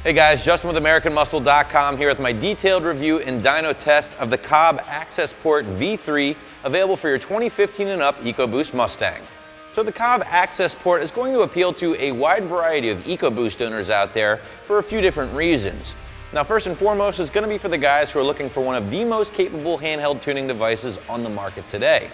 Hey guys, Justin with AmericanMuscle.com here with my detailed review and dyno test of the Cobb Accessport V3, available for your 2015 and up EcoBoost Mustang. So the Cobb Accessport is going to appeal to a wide variety of EcoBoost owners out there for a few different reasons. Now first and foremost, it's going to be for the guys who are looking for one of the most capable handheld tuning devices on the market today.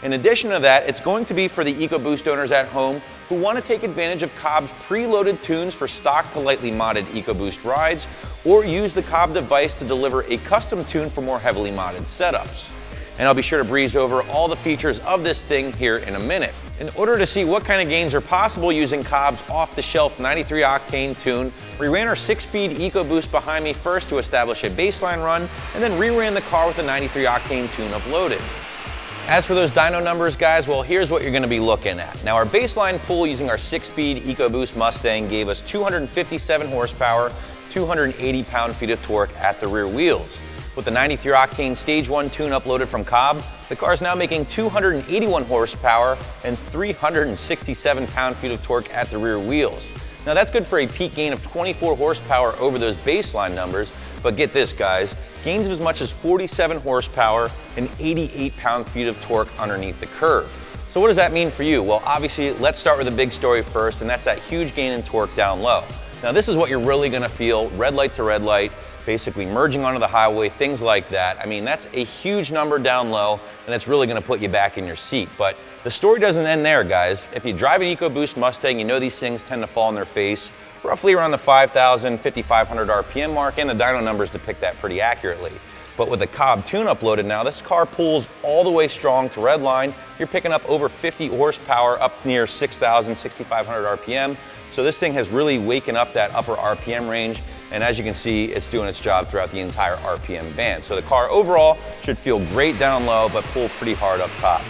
In addition to that, it's going to be for the EcoBoost owners at home who want to take advantage of Cobb's preloaded tunes for stock to lightly modded EcoBoost rides, or use the Cobb device to deliver a custom tune for more heavily modded setups. And I'll be sure to breeze over all the features of this thing here in a minute. In order to see what kind of gains are possible using Cobb's off-the-shelf 93 octane tune, we ran our 6-speed EcoBoost behind me first to establish a baseline run, and then re-ran the car with a 93 octane tune uploaded. As for those dyno numbers, guys, well, here's what you're going to be looking at. Now, our baseline pull using our 6-speed EcoBoost Mustang gave us 257 horsepower, 280 pound-feet of torque at the rear wheels. With the 93 octane Stage 1 tune uploaded from Cobb, the car is now making 281 horsepower and 367 pound-feet of torque at the rear wheels. Now, that's good for a peak gain of 24 horsepower over those baseline numbers, but get this, guys, gains of as much as 47 horsepower and 88 pound-feet of torque underneath the curve. So what does that mean for you? Well, obviously, let's start with the big story first, and that's that huge gain in torque down low. Now, this is what you're really gonna feel, red light to red light, basically merging onto the highway, things like that. I mean, that's a huge number down low, and it's really gonna put you back in your seat. But the story doesn't end there, guys. If you drive an EcoBoost Mustang, you know these things tend to fall on their face roughly around the 5,000, 5,500 RPM mark, and the dyno numbers depict that pretty accurately. But with the Cobb tune uploaded now, this car pulls all the way strong to redline. You're picking up over 50 horsepower up near 6,000, 6,500 RPM. So this thing has really waken up that upper RPM range. And as you can see, it's doing its job throughout the entire RPM band. So the car overall should feel great down low, but pull pretty hard up top.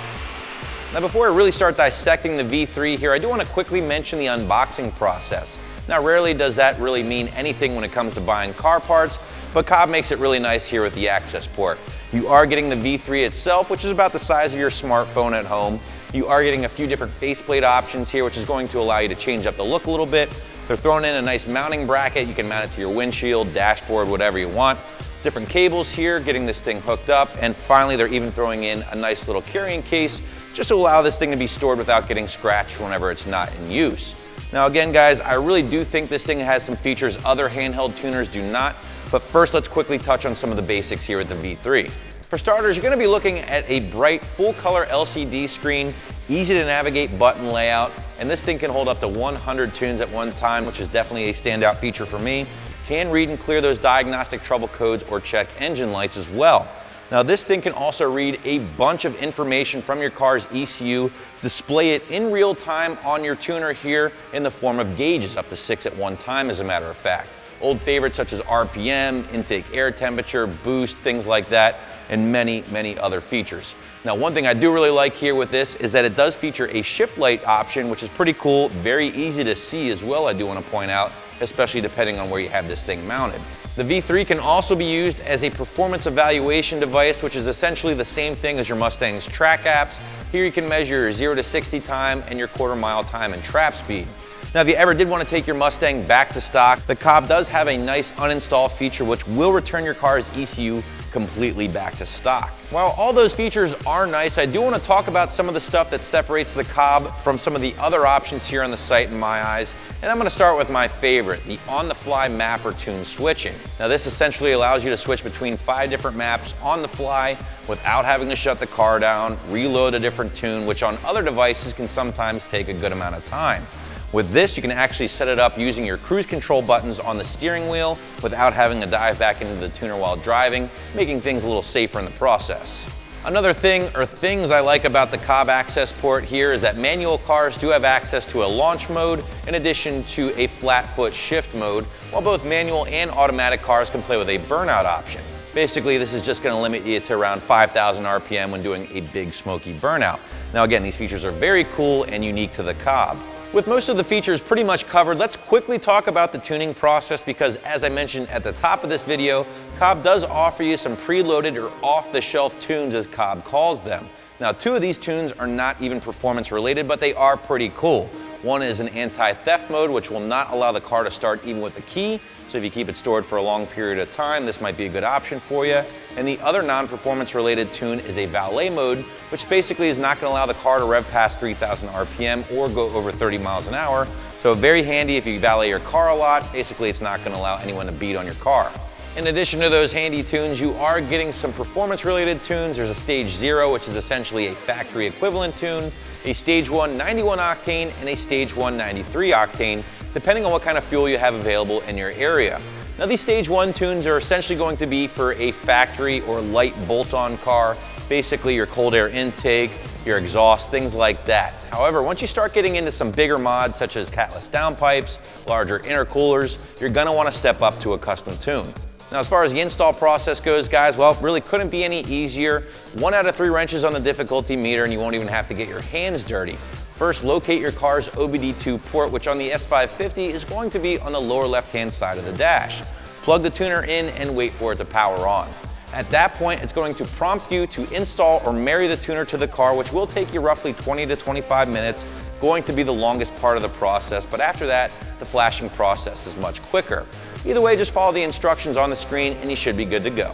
Now before I really start dissecting the V3 here, I do want to quickly mention the unboxing process. Now rarely does that really mean anything when it comes to buying car parts, but Cobb makes it really nice here with the Accessport. You are getting the V3 itself, which is about the size of your smartphone at home. You are getting a few different faceplate options here, which is going to allow you to change up the look a little bit. They're throwing in a nice mounting bracket. You can mount it to your windshield, dashboard, whatever you want. Different cables here, getting this thing hooked up. And finally, they're even throwing in a nice little carrying case just to allow this thing to be stored without getting scratched whenever it's not in use. Now again, guys, I really do think this thing has some features other handheld tuners do not. But first, let's quickly touch on some of the basics here with the V3. For starters, you're going to be looking at a bright, full-color LCD screen, easy to navigate button layout, and this thing can hold up to 100 tunes at one time, which is definitely a standout feature for me. Can read and clear those diagnostic trouble codes or check engine lights as well. Now, this thing can also read a bunch of information from your car's ECU, display it in real time on your tuner here in the form of gauges, up to 6 at one time, as a matter of fact. Old favorites such as RPM, intake air temperature, boost, things like that, and many, many other features. Now, one thing I do really like here with this is that it does feature a shift light option, which is pretty cool, very easy to see as well, I do want to point out, especially depending on where you have this thing mounted. The V3 can also be used as a performance evaluation device, which is essentially the same thing as your Mustang's track apps. Here you can measure your 0 to 60 time and your quarter-mile time and trap speed. Now, if you ever did want to take your Mustang back to stock, the Cobb does have a nice uninstall feature which will return your car's ECU completely back to stock. While all those features are nice, I do want to talk about some of the stuff that separates the Cobb from some of the other options here on the site in my eyes. And I'm going to start with my favorite, the on-the-fly map or tune switching. Now, this essentially allows you to switch between 5 different maps on the fly without having to shut the car down, reload a different tune, which on other devices can sometimes take a good amount of time. With this, you can actually set it up using your cruise control buttons on the steering wheel without having to dive back into the tuner while driving, making things a little safer in the process. Another thing or things I like about the Cobb Accessport here is that manual cars do have access to a launch mode in addition to a flat foot shift mode, while both manual and automatic cars can play with a burnout option. Basically, this is just going to limit you to around 5,000 RPM when doing a big smoky burnout. Now again, these features are very cool and unique to the Cobb. With most of the features pretty much covered, let's quickly talk about the tuning process because, as I mentioned at the top of this video, Cobb does offer you some preloaded or off-the-shelf tunes, as Cobb calls them. Now, 2 of these tunes are not even performance related, but they are pretty cool. One is an anti-theft mode, which will not allow the car to start even with the key. So if you keep it stored for a long period of time, this might be a good option for you. And the other non-performance related tune is a valet mode, which basically is not going to allow the car to rev past 3,000 RPM or go over 30 miles an hour. So very handy if you valet your car a lot. Basically, it's not going to allow anyone to beat on your car. In addition to those handy tunes, you are getting some performance-related tunes. There's a Stage 0, which is essentially a factory equivalent tune, a Stage 1 91 octane, and a Stage 1 93 octane, depending on what kind of fuel you have available in your area. Now, these Stage 1 tunes are essentially going to be for a factory or light bolt-on car, basically your cold air intake, your exhaust, things like that. However, once you start getting into some bigger mods such as catless downpipes, larger intercoolers, you're gonna wanna step up to a custom tune. Now, as far as the install process goes, guys, well, really couldn't be any easier. 1 out of 3 wrenches on the difficulty meter, and you won't even have to get your hands dirty. First, locate your car's OBDII port, which on the S550 is going to be on the lower left-hand side of the dash. Plug the tuner in and wait for it to power on. At that point, it's going to prompt you to install or marry the tuner to the car, which will take you roughly 20 to 25 minutes, going to be the longest part of the process, but after that, the flashing process is much quicker. Either way, just follow the instructions on the screen and you should be good to go.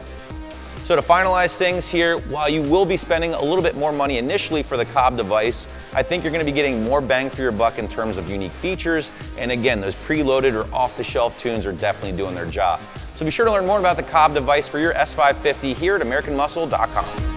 So to finalize things here, while you will be spending a little bit more money initially for the Cobb device, I think you're going to be getting more bang for your buck in terms of unique features, and again, those preloaded or off-the-shelf tunes are definitely doing their job. So be sure to learn more about the Cobb device for your S550 here at AmericanMuscle.com.